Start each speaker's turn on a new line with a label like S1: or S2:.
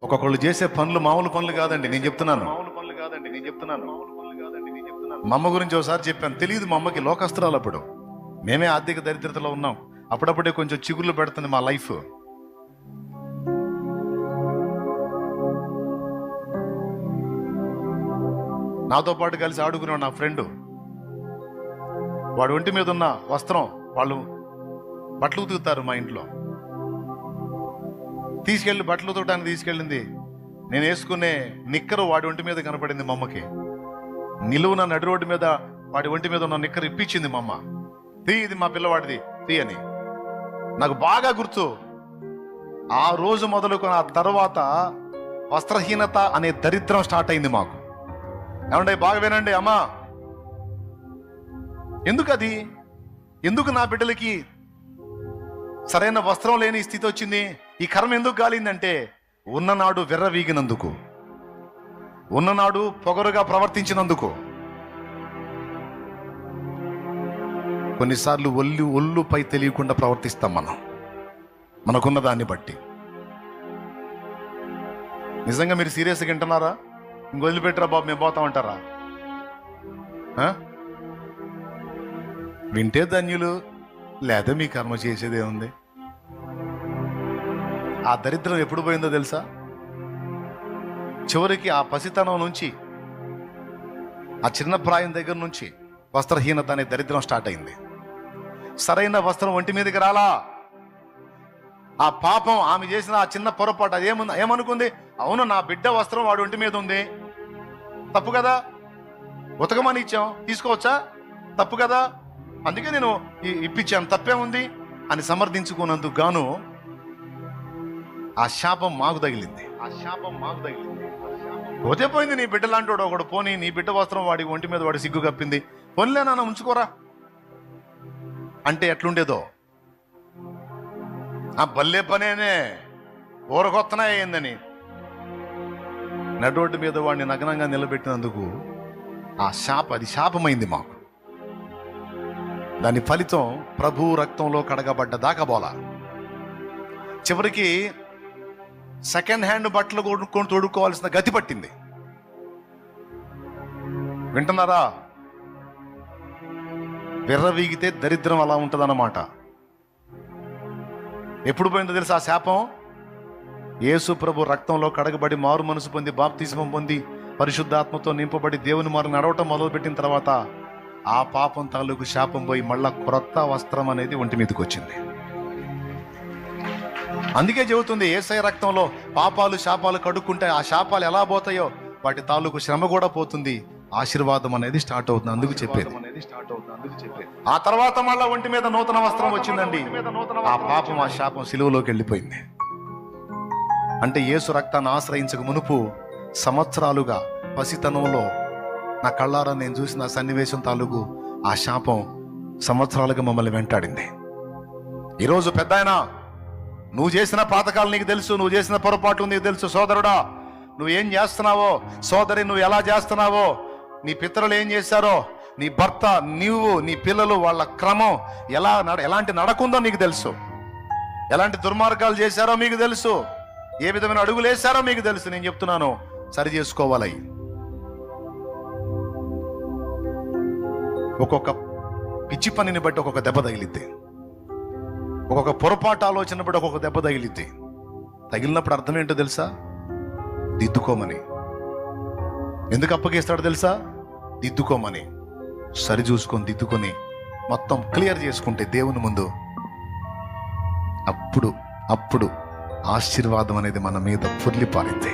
S1: ఒక్కొక్కళ్ళు చేసే పనులు మామూలు పనులు కాదండి, నేను చెప్తున్నాను. మా అమ్మ గురించి ఒకసారి చెప్పాను, తెలియదు మా అమ్మకి, లోకస్త్రాలు. అప్పుడు మేమే ఆర్థిక దరిద్రతలో ఉన్నాం. అప్పుడప్పుడే కొంచెం చిగుర్లు పెడుతుంది మా లైఫ్. నాతో పాటు కలిసి ఆడుకున్నాడు నా ఫ్రెండ్. వాడు ఒంటి మీద ఉన్న వస్త్రం వాళ్ళు బట్టలు ఉతుకుతారు మా ఇంట్లో, తీసుకెళ్ళి బట్టలు ఉతకడానికి తీసుకెళ్ళింది. నేను వేసుకునే నిక్కరు వాడి ఒంటి మీద కనపడింది మా అమ్మకి. నిలువున నడి రోడ్డు మీద వాడి ఒంటి మీద ఉన్న నిక్కరు ఇప్పించింది మా అమ్మ. ఇది మా పిల్లవాడిది తీ అని. నాకు బాగా గుర్తు. ఆ రోజు మొదలుకొని ఆ తర్వాత వస్త్రహీనత అనే దరిద్రం స్టార్ట్ అయింది మాకు. ఏమంటే బాగా వినండి అమ్మా, ఎందుకు అది, ఎందుకు నా బిడ్డలకి సరైన వస్త్రం లేని స్థితి వచ్చింది? ఈ కర్మ ఎందుకు గాలిందంటే, ఉన్ననాడు విర్రవీగినందుకు, ఉన్ననాడు పొగరుగా ప్రవర్తించినందుకు. కొన్నిసార్లు ఒళ్ళుపై తెలియకుండా ప్రవర్తిస్తాం మనకున్న దాన్ని బట్టి. నిజంగా మీరు సీరియస్గా వింటున్నారా? ఇంక వదిలిపెట్టరా బాబు మేము పోతామంటారా? వింటే ధన్యులు, లేదా మీ కర్మ చేసేదే ఉంది. ఆ దరిద్రం ఎప్పుడు పోయిందో తెలుసా? చివరికి ఆ పసితనం నుంచి, ఆ చిన్న ప్రాయం దగ్గర నుంచి వస్త్రహీనత అనే దరిద్రం స్టార్ట్ అయింది. సరైన వస్త్రం ఒంటి మీదకి రాలా. ఆ పాపం, ఆమె చేసిన ఆ చిన్న పొరపాటు, అది ఏమనుకుంది? అవును, నా బిడ్డ వస్త్రం వాడు ఒంటి మీద ఉంది, తప్పు కదా, ఉతకమని ఇచ్చాం, తీసుకోవచ్చా, తప్పు కదా, అందుకే నేను ఇప్పించాను, తప్పేముంది అని సమర్థించుకున్నందుకు గాను ఆ శాపం మాకు తగిలింది. పోతే పోయింది. నీ బిడ్డ లాంటి వాడు ఒకడు పోనీ, నీ బిడ్డ వస్త్రం వాడి ఒంటి మీద వాడి సిగ్గు కప్పింది, పోన్లే నాన్న ఉంచుకోరా అంటే ఎట్లుండేదో. ఆ బల్లే పనేనే ఊరకొత్తనా అయిందని నడోడ్డు మీద వాడిని నగ్నంగా నిలబెట్టినందుకు అది శాపమైంది మాకు. దాని ఫలితం ప్రభు రక్తంలో కడగబడ్డ దాకా బోలా. చివరికి సెకండ్ హ్యాండ్ బట్టలు కొనుక్కొని తొడుక్కోవాల్సిన గతి పట్టింది. వింటున్నారా? విర్రవీగితే దరిద్రం అలా ఉంటుందన్నమాట. ఎప్పుడు పోయిందో తెలుసా ఆ శాపం? యేసు ప్రభు రక్తంలో కడగబడి మారు మనసు పొంది బాప్తిస్మం పొంది పరిశుద్ధాత్మతో నింపబడి దేవుని మారు నడవటం మొదలుపెట్టిన తర్వాత ఆ పాపం తాలూకు శాపం పోయి మళ్ళా క్రొత్త వస్త్రం అనేది ఒంటి మీదకి వచ్చింది. అందుకే చెబుతుంది, యేసయ్య రక్తంలో పాపాలు శాపాలు కడుక్కుంటే ఆ శాపాలు ఎలా పోతాయో వాటి తాలూకు శ్రమ కూడా పోతుంది, ఆశీర్వాదం అనేది స్టార్ట్ అవుతుంది. అందుకు చెప్పేది. ఆ తర్వాత మళ్ళా ఒంటి మీద నూతన వస్త్రం వచ్చిందండి. ఆ పాపం, ఆ శాపం సిలువలోకి వెళ్ళిపోయింది. అంటే యేసు రక్తాన్ని ఆశ్రయించక మునుపు సంవత్సరాలుగా పసితనంలో నా కళ్ళారా నేను చూసిన సన్నివేశం తాలూకు ఆ శాపం సంవత్సరాలుగా మమ్మల్ని వెంటాడింది. ఈరోజు పెద్దాయనా, నువ్వు చేసిన పాతకాలు నీకు తెలుసు, నువ్వు చేసిన పొరపాట్లు నీకు తెలుసు. సోదరుడా, నువ్వేం చేస్తున్నావో, సోదరి నువ్వు ఎలా చేస్తున్నావో, నీ పితరులు ఏం చేశారో, నీ భర్త, నీవు, నీ పిల్లలు, వాళ్ళ క్రమం ఎలాంటి నడకుందో నీకు తెలుసు, ఎలాంటి దుర్మార్గాలు చేశారో మీకు తెలుసు, ఏ విధమైన అడుగులు వేశారో మీకు తెలుసు. నేను చెప్తున్నాను, సరి చేసుకోవాలి. ఒక్కొక్క పిచ్చి పనిని బట్టి ఒక్కొక్క దెబ్బ తగిలిద్ది, ఒక్కొక్క పొరపాటు ఆలోచన బట్టి ఒక్కొక్క దెబ్బ తగిలిద్ది. తగిలినప్పుడు అర్థం ఏంటో తెలుసా? దిద్దుకోమని. ఎందుకు అప్పగిస్తాడో తెలుసా? దిద్దుకోమని. సరి చూసుకొని దిద్దుకొని మొత్తం క్లియర్ చేసుకుంటే దేవుని ముందు అప్పుడు ఆశీర్వాదం అనేది మన మీద పొర్లి పారింది.